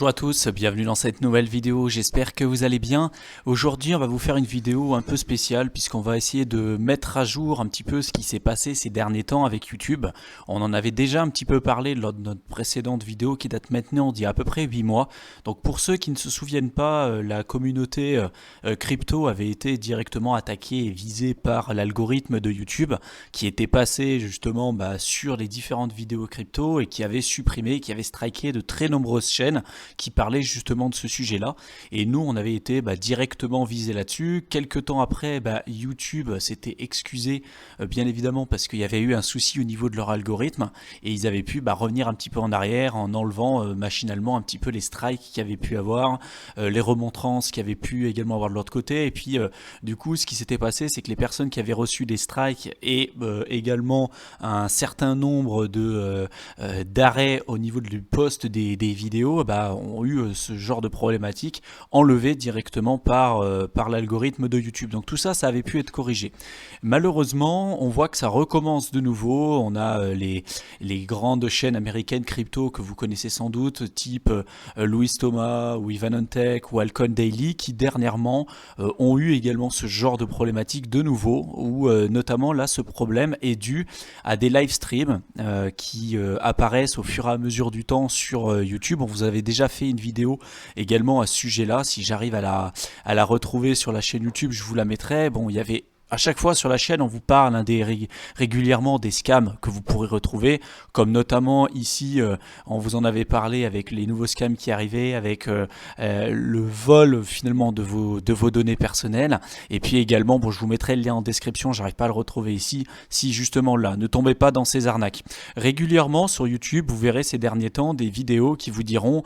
Bonjour à tous, bienvenue dans cette nouvelle vidéo, j'espère que vous allez bien. Aujourd'hui on va vous faire une vidéo un peu spéciale puisqu'on va essayer de mettre à jour un petit peu ce qui s'est passé ces derniers temps avec YouTube. On en avait déjà un petit peu parlé lors de notre précédente vidéo qui date maintenant d'il y a à peu près 8 mois. Donc pour ceux qui ne se souviennent pas, la communauté crypto avait été directement attaquée et visée par l'algorithme de YouTube qui était passé justement sur les différentes vidéos crypto et qui avait supprimé, qui avait striké de très nombreuses chaînes qui parlait justement de ce sujet-là. Et nous, on avait été directement visé là-dessus. Quelques temps après, YouTube s'était excusé, bien évidemment, parce qu'il y avait eu un souci au niveau de leur algorithme. Et ils avaient pu revenir un petit peu en arrière en enlevant machinalement un petit peu les strikes qu'il y avait pu avoir, les remontrances qu'il y avait pu également avoir de l'autre côté. Et puis, du coup, ce qui s'était passé, c'est que les personnes qui avaient reçu des strikes et également un certain nombre d'arrêts au niveau du post des vidéos, ont eu ce genre de problématique enlevée directement par l'algorithme de YouTube. Donc tout ça, ça avait pu être corrigé. Malheureusement, on voit que ça recommence de nouveau. On a les grandes chaînes américaines crypto que vous connaissez sans doute, type Louis Thomas ou Ivan Ontech ou Alcon Daily, qui dernièrement ont eu également ce genre de problématique de nouveau, où notamment là, ce problème est dû à des live streams qui apparaissent au fur et à mesure du temps sur YouTube. On vous avait déjà fait une vidéo également à ce sujet-là. Si j'arrive à la retrouver sur la chaîne YouTube, je vous la mettrai. Bon, il y avait à chaque fois sur la chaîne, on vous parle régulièrement des scams que vous pourrez retrouver, comme notamment ici, on vous en avait parlé avec les nouveaux scams qui arrivaient, avec le vol finalement de vos données personnelles. Et puis également, bon, je vous mettrai le lien en description, j'arrive pas à le retrouver ici, si justement là, ne tombez pas dans ces arnaques. Régulièrement sur YouTube, vous verrez ces derniers temps des vidéos qui vous diront,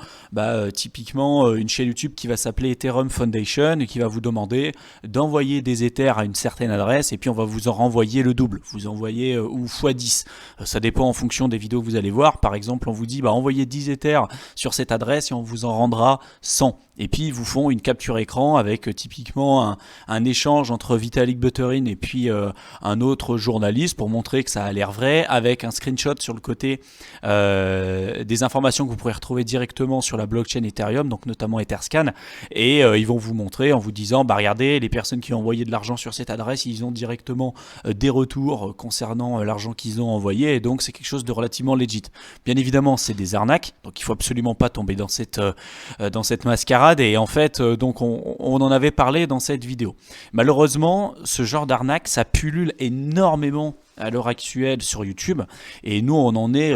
typiquement une chaîne YouTube qui va s'appeler Ethereum Foundation et qui va vous demander d'envoyer des Ethers à une certaine adresse et puis on va vous en renvoyer le double, vous envoyez ou x10, ça dépend en fonction des vidéos que vous allez voir. Par exemple, on vous dit envoyez 10 Ethers sur cette adresse et on vous en rendra 100. Et puis ils vous font une capture écran avec typiquement un échange entre Vitalik Buterin et puis un autre journaliste pour montrer que ça a l'air vrai, avec un screenshot sur le côté des informations que vous pourrez retrouver directement sur la blockchain Ethereum, donc notamment Etherscan, et ils vont vous montrer en vous disant regardez, les personnes qui ont envoyé de l'argent sur cette adresse, ils ont directement des retours concernant l'argent qu'ils ont envoyé, et donc c'est quelque chose de relativement legit. Bien évidemment, c'est des arnaques, donc il faut absolument pas tomber dans cette mascarade. Et en fait, donc on en avait parlé dans cette vidéo. Malheureusement, ce genre d'arnaque, ça pullule énormément à l'heure actuelle sur YouTube, et nous on en est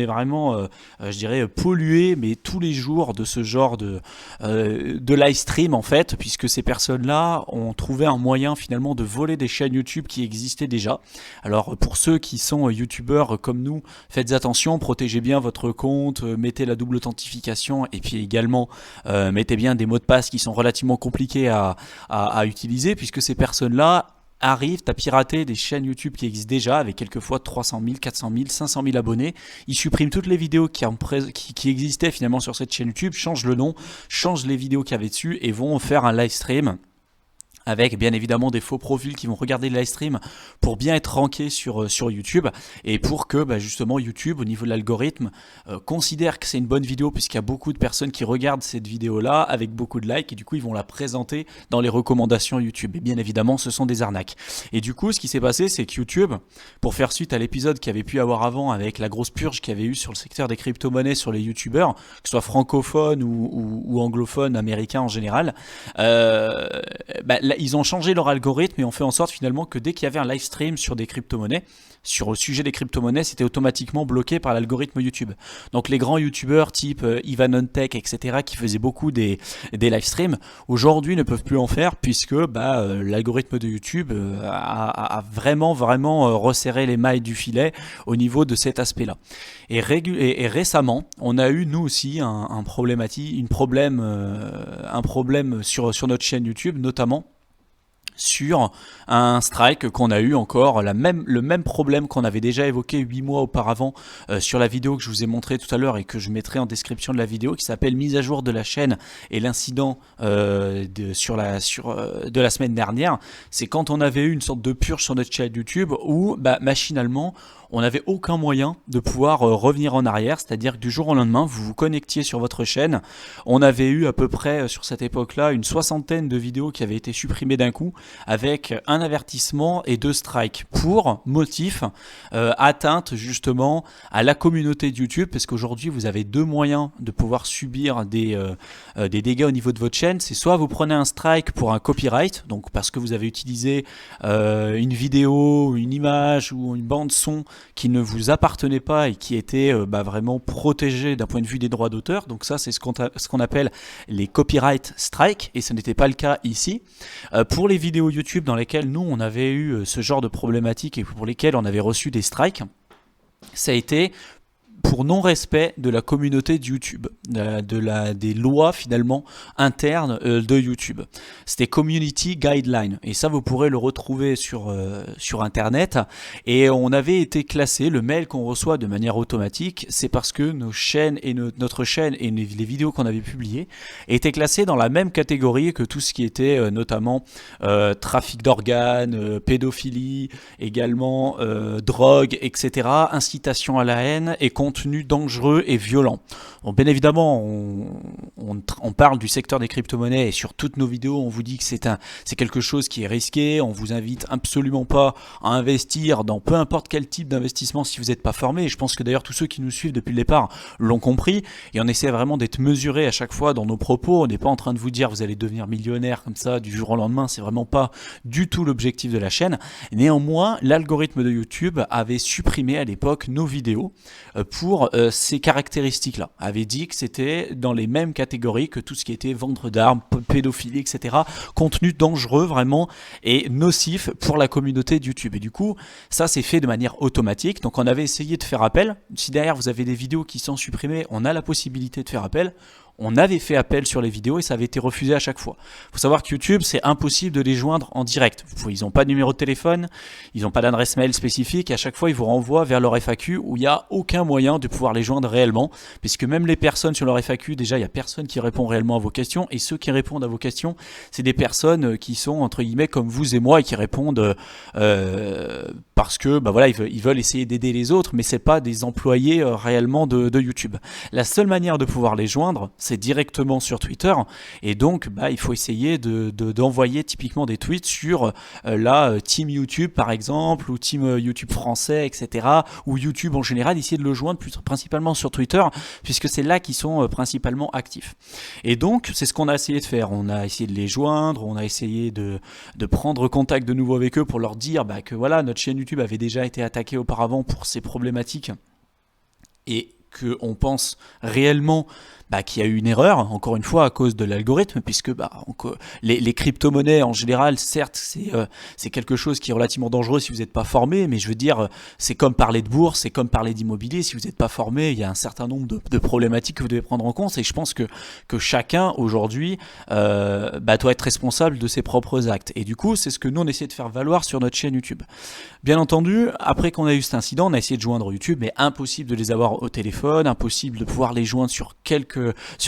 vraiment je dirais pollué, mais tous les jours, de ce genre de live stream en fait, puisque ces personnes là ont trouvé un moyen finalement de voler des chaînes YouTube qui existaient déjà. Alors pour ceux qui sont youtubeurs comme nous, faites attention, protégez bien votre compte, mettez la double authentification, et puis également mettez bien des mots de passe qui sont relativement compliqués à utiliser, puisque ces personnes là arrivent à pirater des chaînes YouTube qui existent déjà avec quelquefois 300 000, 400 000, 500 000 abonnés. Ils suppriment toutes les vidéos qui existaient finalement sur cette chaîne YouTube, changent le nom, changent les vidéos qu'il y avait dessus et vont faire un live stream avec bien évidemment des faux profils qui vont regarder le live stream pour bien être rankés sur YouTube, et pour que justement YouTube, au niveau de l'algorithme, considère que c'est une bonne vidéo, puisqu'il y a beaucoup de personnes qui regardent cette vidéo là avec beaucoup de likes, et du coup ils vont la présenter dans les recommandations YouTube. Et bien évidemment ce sont des arnaques. Et du coup ce qui s'est passé, c'est que YouTube, pour faire suite à l'épisode qu'il y avait pu avoir avant avec la grosse purge qu'il y avait eu sur le secteur des crypto-monnaies sur les youtubeurs, que ce soit francophones ou anglophones, américains en général, ils ont changé leur algorithme et ont fait en sorte finalement que dès qu'il y avait un live stream sur des crypto-monnaies, sur le sujet des crypto-monnaies, c'était automatiquement bloqué par l'algorithme YouTube. Donc les grands youtubeurs type Ivan Ontech, etc., qui faisaient beaucoup des live streams, aujourd'hui ne peuvent plus en faire, puisque l'algorithme de YouTube a vraiment resserré les mailles du filet au niveau de cet aspect-là. Et récemment, on a eu nous aussi un problème sur notre chaîne YouTube, notamment sur un strike qu'on a eu encore, le même problème qu'on avait déjà évoqué 8 mois auparavant sur la vidéo que je vous ai montré tout à l'heure et que je mettrai en description de la vidéo, qui s'appelle mise à jour de la chaîne et l'incident de la semaine dernière. C'est quand on avait eu une sorte de purge sur notre chaîne YouTube où machinalement on n'avait aucun moyen de pouvoir revenir en arrière, c'est-à-dire que du jour au lendemain, vous vous connectiez sur votre chaîne. On avait eu à peu près sur cette époque-là une 60aine de vidéos qui avaient été supprimées d'un coup, avec un avertissement et 2 strikes pour motif atteinte justement à la communauté de YouTube, parce qu'aujourd'hui vous avez 2 moyens de pouvoir subir des dégâts au niveau de votre chaîne. C'est soit vous prenez un strike pour un copyright, donc parce que vous avez utilisé une vidéo, une image ou une bande son qui ne vous appartenait pas et qui était vraiment protégé d'un point de vue des droits d'auteur. Donc ça, c'est ce qu'on appelle les copyright strikes, et ce n'était pas le cas ici. Pour les vidéos YouTube dans lesquelles nous, on avait eu ce genre de problématique et pour lesquelles on avait reçu des strikes, ça a été pour non-respect de la communauté de YouTube, des lois finalement internes de YouTube. C'était Community Guideline, et ça vous pourrez le retrouver sur internet. Et on avait été classé, le mail qu'on reçoit de manière automatique, c'est parce que nos chaînes et notre chaîne et les vidéos qu'on avait publiées étaient classées dans la même catégorie que tout ce qui était notamment trafic d'organes, pédophilie, également drogue, etc., incitation à la haine et contenu dangereux et violent. Donc bien évidemment, on parle du secteur des crypto-monnaies et sur toutes nos vidéos, on vous dit que c'est quelque chose qui est risqué. On vous invite absolument pas à investir dans peu importe quel type d'investissement si vous n'êtes pas formé. Et je pense que d'ailleurs tous ceux qui nous suivent depuis le départ l'ont compris. Et on essaie vraiment d'être mesuré à chaque fois dans nos propos. On n'est pas en train de vous dire vous allez devenir millionnaire comme ça du jour au lendemain. C'est vraiment pas du tout l'objectif de la chaîne. Néanmoins, l'algorithme de YouTube avait supprimé à l'époque nos vidéos pour ces caractéristiques-là. Avait dit que c'était dans les mêmes catégories que tout ce qui était vente d'armes, pédophilie, etc. Contenu dangereux vraiment et nocif pour la communauté de YouTube. Et du coup, ça c'est fait de manière automatique. Donc on avait essayé de faire appel. Si derrière vous avez des vidéos qui sont supprimées, on a la possibilité de faire appel. On avait fait appel sur les vidéos et ça avait été refusé à chaque fois. Il faut savoir que YouTube, c'est impossible de les joindre en direct. Ils n'ont pas de numéro de téléphone, ils n'ont pas d'adresse mail spécifique. Et à chaque fois, ils vous renvoient vers leur FAQ où il n'y a aucun moyen de pouvoir les joindre réellement. Puisque même les personnes sur leur FAQ, déjà, il n'y a personne qui répond réellement à vos questions. Et ceux qui répondent à vos questions, c'est des personnes qui sont, entre guillemets, comme vous et moi et qui répondent parce que voilà, ils veulent essayer d'aider les autres, mais ce n'est pas des employés réellement de YouTube. La seule manière de pouvoir les joindre, c'est directement sur Twitter, et donc il faut essayer d'envoyer typiquement des tweets sur la Team YouTube par exemple, ou Team YouTube français, etc., ou YouTube en général, essayer de le joindre principalement sur Twitter, puisque c'est là qu'ils sont principalement actifs. Et donc c'est ce qu'on a essayé de faire. On a essayé de les joindre, on a essayé de prendre contact de nouveau avec eux pour leur dire que voilà, notre chaîne YouTube avait déjà été attaquée auparavant pour ces problématiques et qu'on pense réellement qu'il y a eu une erreur, encore une fois, à cause de l'algorithme, puisque les crypto-monnaies, en général, certes, c'est quelque chose qui est relativement dangereux si vous n'êtes pas formé, mais je veux dire, c'est comme parler de bourse, c'est comme parler d'immobilier. Si vous n'êtes pas formé, il y a un certain nombre de problématiques que vous devez prendre en compte, et je pense que chacun, aujourd'hui, doit être responsable de ses propres actes. Et du coup, c'est ce que nous, on essaie de faire valoir sur notre chaîne YouTube. Bien entendu, après qu'on a eu cet incident, on a essayé de joindre YouTube, mais impossible de les avoir au téléphone, impossible de pouvoir les joindre sur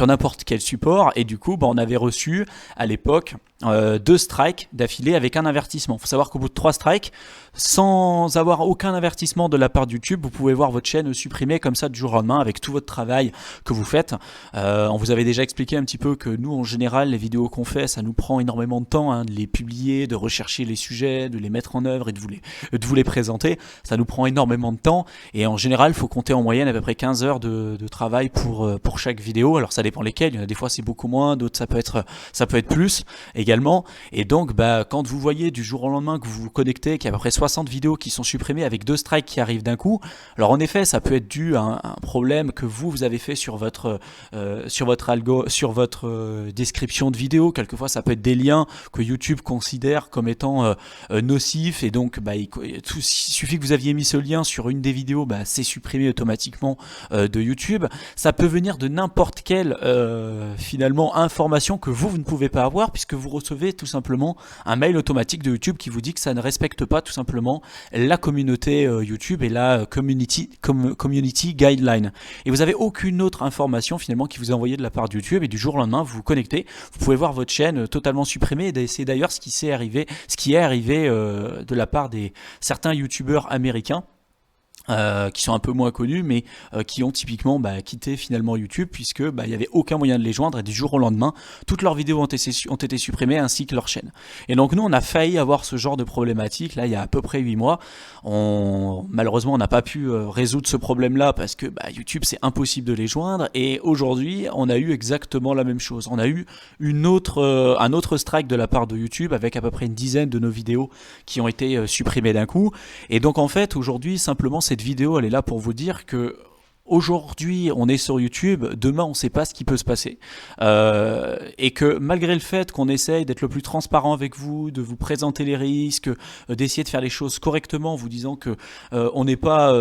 n'importe quel support, et du coup on avait reçu à l'époque 2 strikes d'affilée avec un avertissement. Il faut savoir qu'au bout de 3 strikes, sans avoir aucun avertissement de la part de YouTube, vous pouvez voir votre chaîne supprimée comme ça du jour au lendemain avec tout votre travail que vous faites. On vous avait déjà expliqué un petit peu que nous en général les vidéos qu'on fait, ça nous prend énormément de temps de les publier, de rechercher les sujets, de les mettre en œuvre et de vous les présenter. Ça nous prend énormément de temps, et en général il faut compter en moyenne à peu près 15 heures de travail pour chaque vidéo. Alors ça dépend lesquelles, il y en a des fois c'est beaucoup moins, d'autres ça peut être plus également. Et donc quand vous voyez du jour au lendemain que vous vous connectez, qu'il y a à peu près 60 vidéos qui sont supprimées avec 2 strikes qui arrivent d'un coup, alors en effet ça peut être dû à un problème que vous avez fait sur votre description de vidéo. Quelquefois ça peut être des liens que YouTube considère comme étant nocifs, et donc il suffit que vous aviez mis ce lien sur une des vidéos, c'est supprimé automatiquement de YouTube. Ça peut venir de n'importe quelle finalement information que vous ne pouvez pas avoir, puisque vous recevez tout simplement un mail automatique de YouTube qui vous dit que ça ne respecte pas tout simplement la communauté YouTube et la community guideline. Et vous n'avez aucune autre information finalement qui vous est envoyée de la part de YouTube, et du jour au lendemain vous vous connectez, vous pouvez voir votre chaîne totalement supprimée. Et c'est d'ailleurs ce qui est arrivé de la part des certains YouTubeurs américains. Qui sont un peu moins connus, mais qui ont typiquement quitté finalement YouTube, puisque il n'y avait aucun moyen de les joindre, et du jour au lendemain toutes leurs vidéos ont été supprimées, ainsi que leur chaîne. Et donc nous on a failli avoir ce genre de problématique là il y a à peu près 8 mois. Malheureusement on n'a pas pu résoudre ce problème là, parce que YouTube c'est impossible de les joindre, et aujourd'hui on a eu exactement la même chose. On a eu un autre strike de la part de YouTube, avec à peu près une dizaine de nos vidéos qui ont été supprimées d'un coup. Et donc en fait aujourd'hui simplement cette vidéo elle est là pour vous dire que aujourd'hui on est sur YouTube, demain on ne sait pas ce qui peut se passer, et que malgré le fait qu'on essaye d'être le plus transparent avec vous, de vous présenter les risques, d'essayer de faire les choses correctement en vous disant que on n'est pas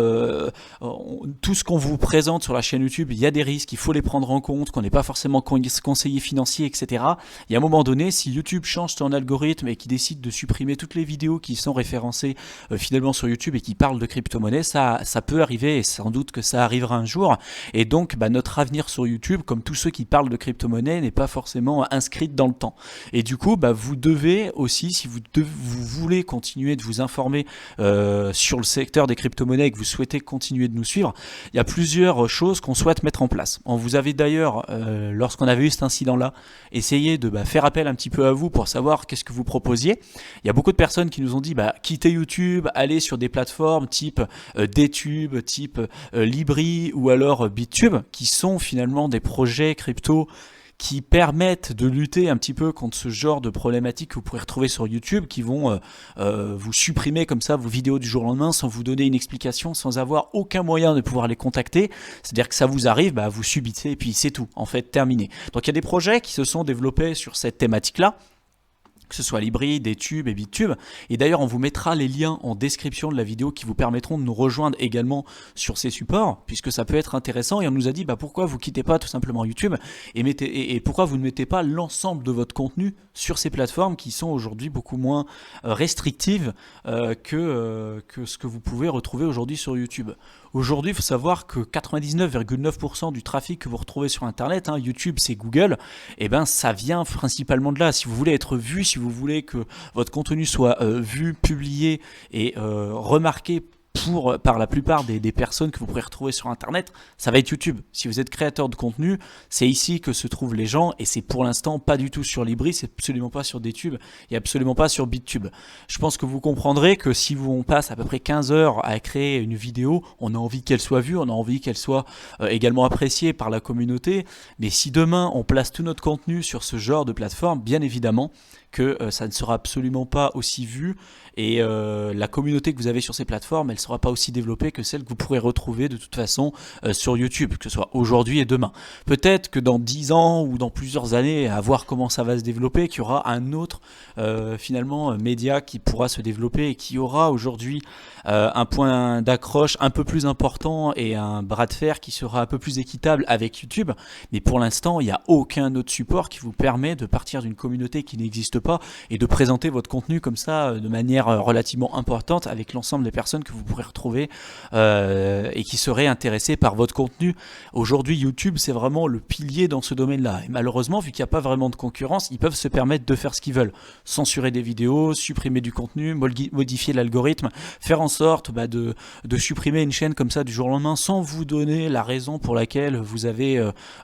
tout ce qu'on vous présente sur la chaîne YouTube, il y a des risques, il faut les prendre en compte, qu'on n'est pas forcément conseiller financier, etc. Il y a un moment donné, si YouTube change son algorithme et qui décide de supprimer toutes les vidéos qui sont référencées finalement sur YouTube et qui parlent de crypto-monnaie, ça peut arriver, et sans doute que ça arrivera un jour. Et donc notre avenir sur YouTube, comme tous ceux qui parlent de crypto-monnaie, n'est pas forcément inscrit dans le temps. Et du coup vous devez aussi, si vous voulez continuer de vous informer sur le secteur des crypto-monnaies et que vous souhaitez continuer de nous suivre, il y a plusieurs choses qu'on souhaite mettre en place. On vous avait d'ailleurs, lorsqu'on avait eu cet incident là, essayé de faire appel un petit peu à vous pour savoir qu'est-ce que vous proposiez. Il y a beaucoup de personnes qui nous ont dit quittez YouTube, allez sur des plateformes type DTube, type Libri ou alors BitTube, qui sont finalement des projets crypto qui permettent de lutter un petit peu contre ce genre de problématiques que vous pourrez retrouver sur YouTube, qui vont vous supprimer comme ça vos vidéos du jour au lendemain sans vous donner une explication, sans avoir aucun moyen de pouvoir les contacter. C'est-à-dire que ça vous arrive, vous subissez et puis c'est tout, en fait, terminé. Donc il y a des projets qui se sont développés sur cette thématique-là, que ce soit Libri, DTube et BitTube. Et d'ailleurs, on vous mettra les liens en description de la vidéo qui vous permettront de nous rejoindre également sur ces supports, puisque ça peut être intéressant. Et on nous a dit pourquoi vous quittez pas tout simplement YouTube et pourquoi vous ne mettez pas l'ensemble de votre contenu sur ces plateformes qui sont aujourd'hui beaucoup moins restrictives que ce que vous pouvez retrouver aujourd'hui sur YouTube. Aujourd'hui, il faut savoir que 99,9% du trafic que vous retrouvez sur Internet, YouTube c'est Google, et ça vient principalement de là. Si vous voulez être vu, si vous voulez que votre contenu soit vu, publié et remarqué par la plupart des personnes que vous pourrez retrouver sur Internet, ça va être YouTube. Si vous êtes créateur de contenu, c'est ici que se trouvent les gens, et c'est pour l'instant pas du tout sur Libri, c'est absolument pas sur DTube et absolument pas sur BitTube. Je pense que vous comprendrez que si on passe à peu près 15 heures à créer une vidéo, on a envie qu'elle soit vue, on a envie qu'elle soit également appréciée par la communauté, mais si demain on place tout notre contenu sur ce genre de plateforme, bien évidemment que ça ne sera absolument pas aussi vu, et la communauté que vous avez sur ces plateformes, elle ne sera pas aussi développée que celle que vous pourrez retrouver de toute façon sur YouTube, que ce soit aujourd'hui et demain. Peut-être que dans 10 ans ou dans plusieurs années, à voir comment ça va se développer, qu'il y aura un autre finalement média qui pourra se développer et qui aura aujourd'hui un point d'accroche un peu plus important et un bras de fer qui sera un peu plus équitable avec YouTube. Mais pour l'instant, il n'y a aucun autre support qui vous permet de partir d'une communauté qui n'existe pas et de présenter votre contenu comme ça de manière relativement importante avec l'ensemble des personnes que vous pourrez retrouver et qui seraient intéressées par votre contenu. Aujourd'hui, YouTube, c'est vraiment le pilier dans ce domaine-là. Et malheureusement, vu qu'il n'y a pas vraiment de concurrence, ils peuvent se permettre de faire ce qu'ils veulent. Censurer des vidéos, supprimer du contenu, modifier l'algorithme, faire en sorte de supprimer une chaîne comme ça du jour au lendemain sans vous donner la raison pour laquelle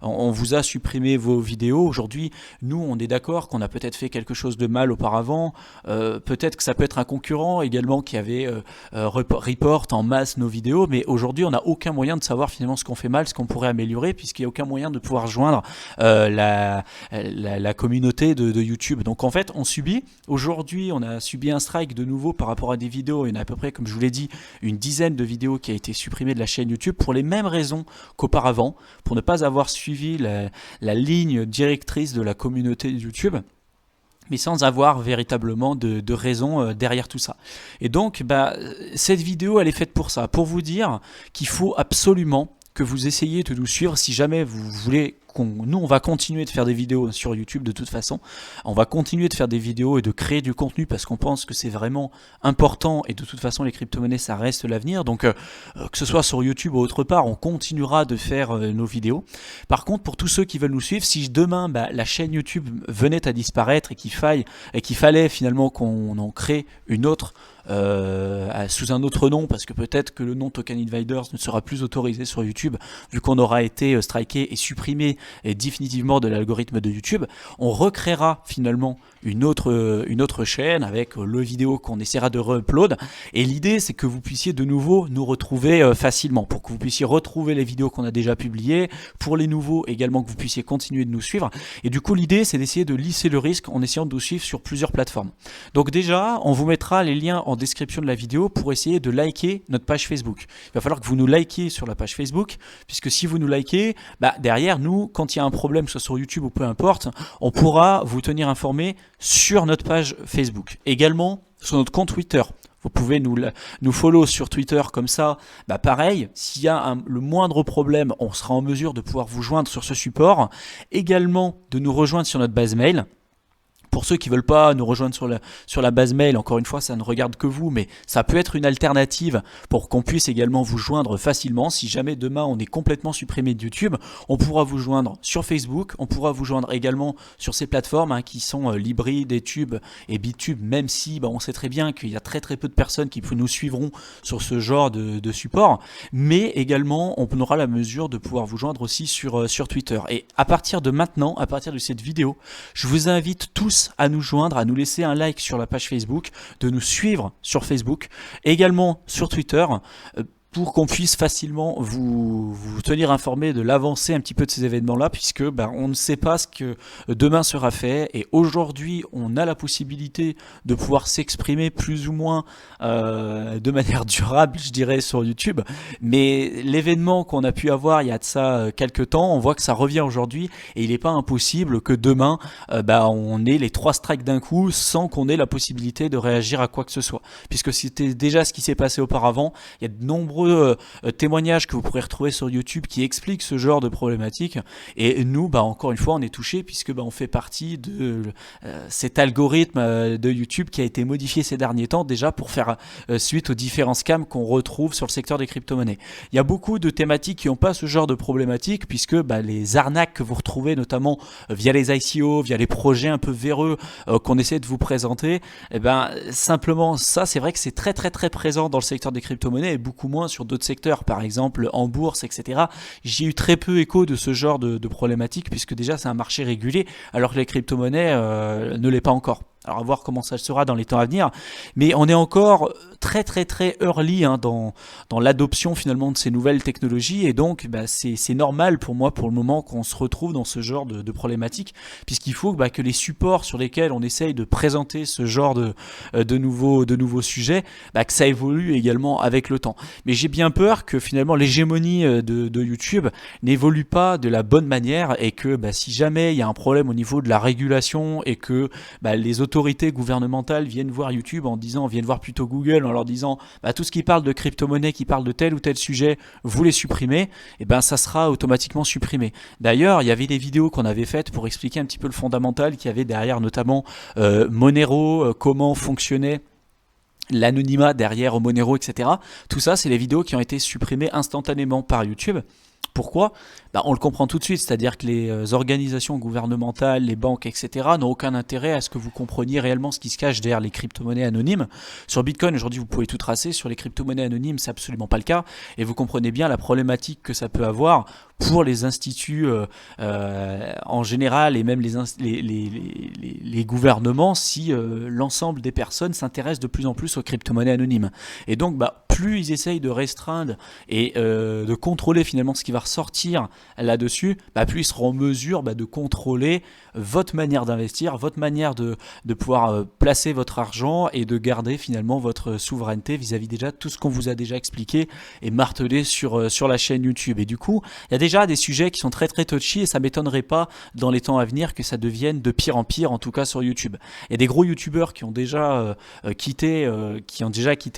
on vous a supprimé vos vidéos. Aujourd'hui, nous, on est d'accord qu'on a peut-être fait quelque chose de mal auparavant. Peut-être que ça peut être un concurrent également qui avait report en masse nos vidéos, mais aujourd'hui, on n'a aucun moyen de savoir finalement ce qu'on fait mal, ce qu'on pourrait améliorer, puisqu'il n'y a aucun moyen de pouvoir joindre la communauté de YouTube. Donc en fait, on subit. Aujourd'hui, on a subi un strike de nouveau par rapport à des vidéos. Il y en a à peu près, comme je vous l'ai dit, une dizaine de vidéos qui a été supprimée de la chaîne YouTube pour les mêmes raisons qu'auparavant, pour ne pas avoir suivi la ligne directrice de la communauté de YouTube, mais sans avoir véritablement de raison derrière tout ça. Et donc, cette vidéo, elle est faite pour ça, pour vous dire qu'il faut absolument que vous essayiez de nous suivre si jamais vous voulez nous, on va continuer de faire des vidéos sur YouTube de toute façon. On va continuer de faire des vidéos et de créer du contenu parce qu'on pense que c'est vraiment important et de toute façon, les crypto-monnaies, ça reste l'avenir. Donc, que ce soit sur YouTube ou autre part, on continuera de faire nos vidéos. Par contre, pour tous ceux qui veulent nous suivre, si demain, la chaîne YouTube venait à disparaître et qu'il fallait finalement qu'on en crée une autre sous un autre nom, parce que peut-être que le nom Token Invaders ne sera plus autorisé sur YouTube vu qu'on aura été striké et supprimé définitivement de l'algorithme de YouTube, on recréera finalement une autre chaîne avec le vidéo qu'on essaiera de re-upload, et l'idée c'est que vous puissiez de nouveau nous retrouver facilement, pour que vous puissiez retrouver les vidéos qu'on a déjà publiées, pour les nouveaux également que vous puissiez continuer de nous suivre. Et du coup l'idée c'est d'essayer de lisser le risque en essayant de nous suivre sur plusieurs plateformes. Donc déjà on vous mettra les liens en description de la vidéo pour essayer de liker notre page Facebook. Il va falloir que vous nous likiez sur la page Facebook, puisque si vous nous likez, derrière nous, quand il y a un problème, que ce soit sur YouTube ou peu importe, on pourra vous tenir informé sur notre page Facebook. Également sur notre compte Twitter. Vous pouvez nous follow sur Twitter, comme ça, pareil, s'il y a le moindre problème, on sera en mesure de pouvoir vous joindre sur ce support. Également de nous rejoindre sur notre base mail. Pour ceux qui ne veulent pas nous rejoindre sur la base mail, encore une fois, ça ne regarde que vous, mais ça peut être une alternative pour qu'on puisse également vous joindre facilement. Si jamais demain on est complètement supprimé de YouTube, on pourra vous joindre sur Facebook, on pourra vous joindre également sur ces plateformes qui sont Librid, Etube et Bitube, même si on sait très bien qu'il y a très peu de personnes qui nous suivront sur ce genre de support, mais également on aura la mesure de pouvoir vous joindre aussi sur Twitter. Et à partir de maintenant, à partir de cette vidéo, je vous invite tous à nous joindre, à nous laisser un like sur la page Facebook, de nous suivre sur Facebook, également sur Twitter, pour qu'on puisse facilement vous tenir informé de l'avancée un petit peu de ces événements-là, puisque on ne sait pas ce que demain sera fait, et aujourd'hui on a la possibilité de pouvoir s'exprimer plus ou moins de manière durable, je dirais, sur YouTube, mais l'événement qu'on a pu avoir il y a de ça quelques temps, on voit que ça revient aujourd'hui, et il n'est pas impossible que demain on ait les 3 strikes d'un coup sans qu'on ait la possibilité de réagir à quoi que ce soit, puisque c'était déjà ce qui s'est passé auparavant. Il y a de nombreux témoignages que vous pourrez retrouver sur YouTube qui expliquent ce genre de problématiques, et nous encore une fois on est touché, puisque on fait partie de cet algorithme de YouTube qui a été modifié ces derniers temps, déjà pour faire suite aux différents scams qu'on retrouve sur le secteur des crypto-monnaies. Il y a beaucoup de thématiques qui n'ont pas ce genre de problématiques, puisque les arnaques que vous retrouvez notamment via les ICO, via les projets un peu véreux qu'on essaie de vous présenter, simplement ça, c'est vrai que c'est très présent dans le secteur des crypto-monnaies et beaucoup moins sur d'autres secteurs, par exemple en bourse, etc. J'ai eu très peu écho de ce genre de problématiques, puisque déjà c'est un marché régulé, alors que les crypto-monnaies ne l'est pas encore. Alors à voir comment ça sera dans les temps à venir, mais on est encore très early dans l'adoption finalement de ces nouvelles technologies, et donc c'est normal pour moi pour le moment qu'on se retrouve dans ce genre de problématiques, puisqu'il faut que les supports sur lesquels on essaye de présenter ce genre de nouveaux sujets, que ça évolue également avec le temps. Mais j'ai bien peur que finalement l'hégémonie de YouTube n'évolue pas de la bonne manière, et que si jamais il y a un problème au niveau de la régulation, et que les autorités gouvernementales viennent voir YouTube viennent voir plutôt Google en leur disant tout ce qui parle de crypto-monnaie, qui parle de tel ou tel sujet, vous les supprimez, et ça sera automatiquement supprimé. D'ailleurs, il y avait des vidéos qu'on avait faites pour expliquer un petit peu le fondamental qu'il y avait derrière, notamment Monero, comment fonctionnait l'anonymat derrière Monero, etc. Tout ça, c'est les vidéos qui ont été supprimées instantanément par YouTube. Pourquoi ? On le comprend tout de suite, c'est-à-dire que les organisations gouvernementales, les banques, etc. n'ont aucun intérêt à ce que vous compreniez réellement ce qui se cache derrière les crypto-monnaies anonymes. Sur Bitcoin, aujourd'hui, vous pouvez tout tracer. Sur les crypto-monnaies anonymes, c'est absolument pas le cas. Et vous comprenez bien la problématique que ça peut avoir pour les instituts en général, et même les gouvernements, si l'ensemble des personnes s'intéressent de plus en plus aux crypto-monnaies anonymes. Et donc, plus ils essayent de restreindre et de contrôler finalement ce qui va ressortir là-dessus, plus ils seront en mesure de contrôler votre manière d'investir, votre manière de pouvoir placer votre argent, et de garder finalement votre souveraineté vis-à-vis déjà de tout ce qu'on vous a déjà expliqué et martelé sur la chaîne YouTube. Et du coup, il y a déjà des sujets qui sont très touchy, et ça m'étonnerait pas dans les temps à venir que ça devienne de pire en pire, en tout cas sur YouTube. Il y a des gros YouTubeurs qui ont déjà quitté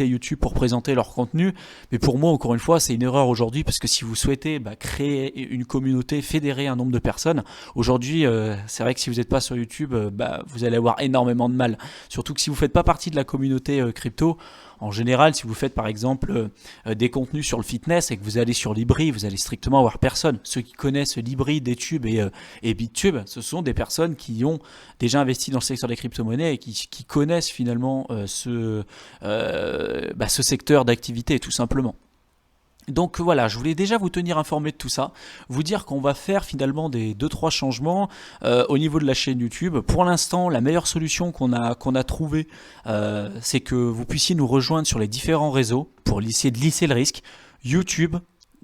YouTube pour présenter leur leur contenu. Mais pour moi, encore une fois, c'est une erreur aujourd'hui parce que si vous souhaitez créer une communauté, fédérer un nombre de personnes, aujourd'hui, c'est vrai que si vous n'êtes pas sur YouTube, vous allez avoir énormément de mal. Surtout que si vous ne faites pas partie de la communauté crypto, en général, si vous faites par exemple des contenus sur le fitness et que vous allez sur Libri, vous allez strictement avoir personne. Ceux qui connaissent Libri, Dtube et BitTube, ce sont des personnes qui ont déjà investi dans le secteur des crypto-monnaies et qui connaissent finalement ce secteur d'activité tout simplement. Donc voilà, je voulais déjà vous tenir informé de tout ça, vous dire qu'on va faire finalement des 2-3 changements au niveau de la chaîne YouTube. Pour l'instant, la meilleure solution qu'on a trouvée, c'est que vous puissiez nous rejoindre sur les différents réseaux pour essayer de lisser le risque. YouTube,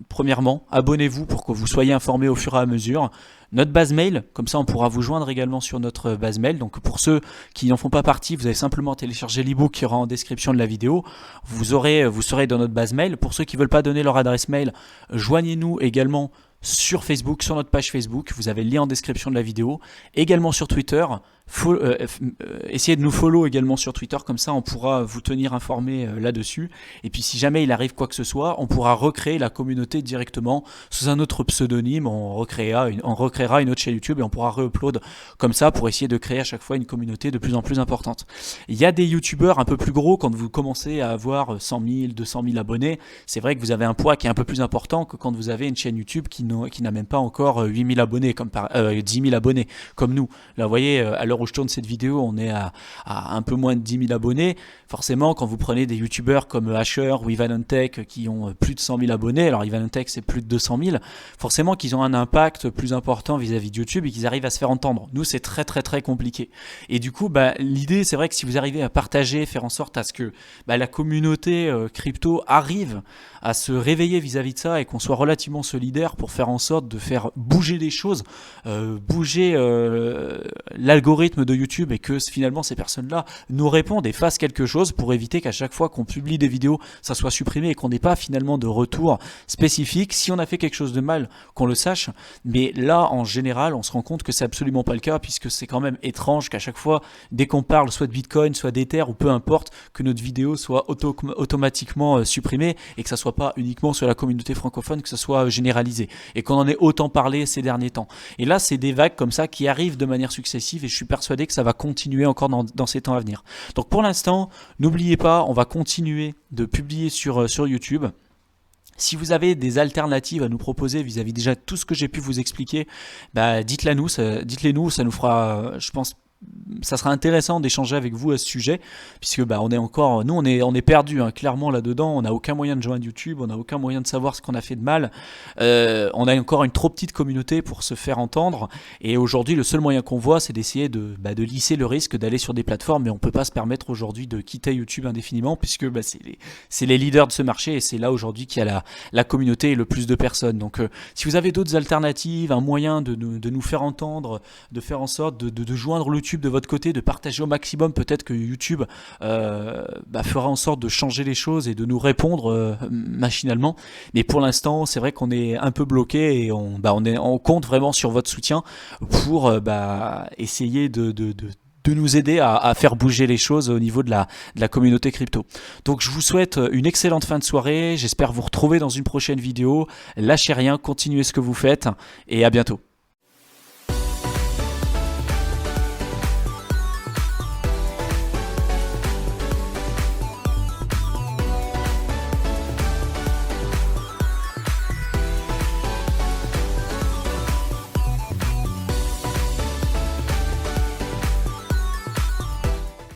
premièrement, abonnez-vous pour que vous soyez informés au fur et à mesure. Notre base mail, comme ça on pourra vous joindre également sur notre base mail. Donc pour ceux qui n'en font pas partie, vous avez simplement téléchargé l'ebook qui aura en description de la vidéo. Vous serez dans notre base mail. Pour ceux qui ne veulent pas donner leur adresse mail, joignez-nous également sur Facebook, sur notre page Facebook. Vous avez le lien en description de la vidéo. Également sur Twitter. Essayez de nous follow également sur Twitter, comme ça on pourra vous tenir informé là-dessus. Et puis si jamais il arrive quoi que ce soit, on pourra recréer la communauté directement sous un autre pseudonyme. On recréera une autre chaîne YouTube et on pourra re-upload comme ça pour essayer de créer à chaque fois une communauté de plus en plus importante. Il y a des youtubeurs un peu plus gros quand vous commencez à avoir 100 000, 200 000 abonnés. C'est vrai que vous avez un poids qui est un peu plus important que quand vous avez une chaîne YouTube qui n'a même pas encore 8 000 abonnés, 10 000 abonnés comme nous. Là vous voyez, à l'heure où je tourne cette vidéo, on est à un peu moins de 10 000 abonnés. Forcément, quand vous prenez des youtubeurs comme Asher ou Ivanantech qui ont plus de 100 000 abonnés, alors Ivanantech c'est plus de 200 000, forcément qu'ils ont un impact plus important vis-à-vis de YouTube et qu'ils arrivent à se faire entendre. Nous, c'est très très très compliqué. Et du coup, l'idée, c'est vrai que si vous arrivez à partager, faire en sorte à ce que la communauté crypto arrive à se réveiller vis-à-vis de ça et qu'on soit relativement solidaire pour faire en sorte de faire bouger les choses, bouger l'algorithme de YouTube et que finalement ces personnes-là nous répondent et fassent quelque chose pour éviter qu'à chaque fois qu'on publie des vidéos, ça soit supprimé et qu'on n'ait pas finalement de retour spécifique. Si on a fait quelque chose de mal, qu'on le sache. Mais là, en général, on se rend compte que c'est absolument pas le cas puisque c'est quand même étrange qu'à chaque fois, dès qu'on parle soit de Bitcoin, soit d'Ether ou peu importe, que notre vidéo soit automatiquement supprimée et que ça soit pas uniquement sur la communauté francophone, que ça soit généralisé et qu'on en ait autant parlé ces derniers temps. Et là, c'est des vagues comme ça qui arrivent de manière successive et je suis persuadé que ça va continuer encore dans ces temps à venir. Donc pour l'instant, n'oubliez pas, on va continuer de publier sur YouTube. Si vous avez des alternatives à nous proposer vis-à-vis déjà de tout ce que j'ai pu vous expliquer, dites-les nous, ça nous fera, je pense, ça sera intéressant d'échanger avec vous à ce sujet, puisque on est encore, nous on est perdu clairement là-dedans, on n'a aucun moyen de joindre YouTube, on n'a aucun moyen de savoir ce qu'on a fait de mal, on a encore une trop petite communauté pour se faire entendre, et aujourd'hui le seul moyen qu'on voit c'est d'essayer de lisser le risque d'aller sur des plateformes, mais on peut pas se permettre aujourd'hui de quitter YouTube indéfiniment, puisque c'est les leaders de ce marché, et c'est là aujourd'hui qu'il y a la communauté et le plus de personnes. Donc si vous avez d'autres alternatives, un moyen de nous faire entendre, de faire en sorte de joindre YouTube de votre côté, de partager au maximum, peut-être que YouTube fera en sorte de changer les choses et de nous répondre machinalement. Mais pour l'instant, c'est vrai qu'on est un peu bloqué et on compte vraiment sur votre soutien pour essayer de nous aider à faire bouger les choses au niveau de la communauté crypto. Donc je vous souhaite une excellente fin de soirée, j'espère vous retrouver dans une prochaine vidéo. Lâchez rien, continuez ce que vous faites et à bientôt.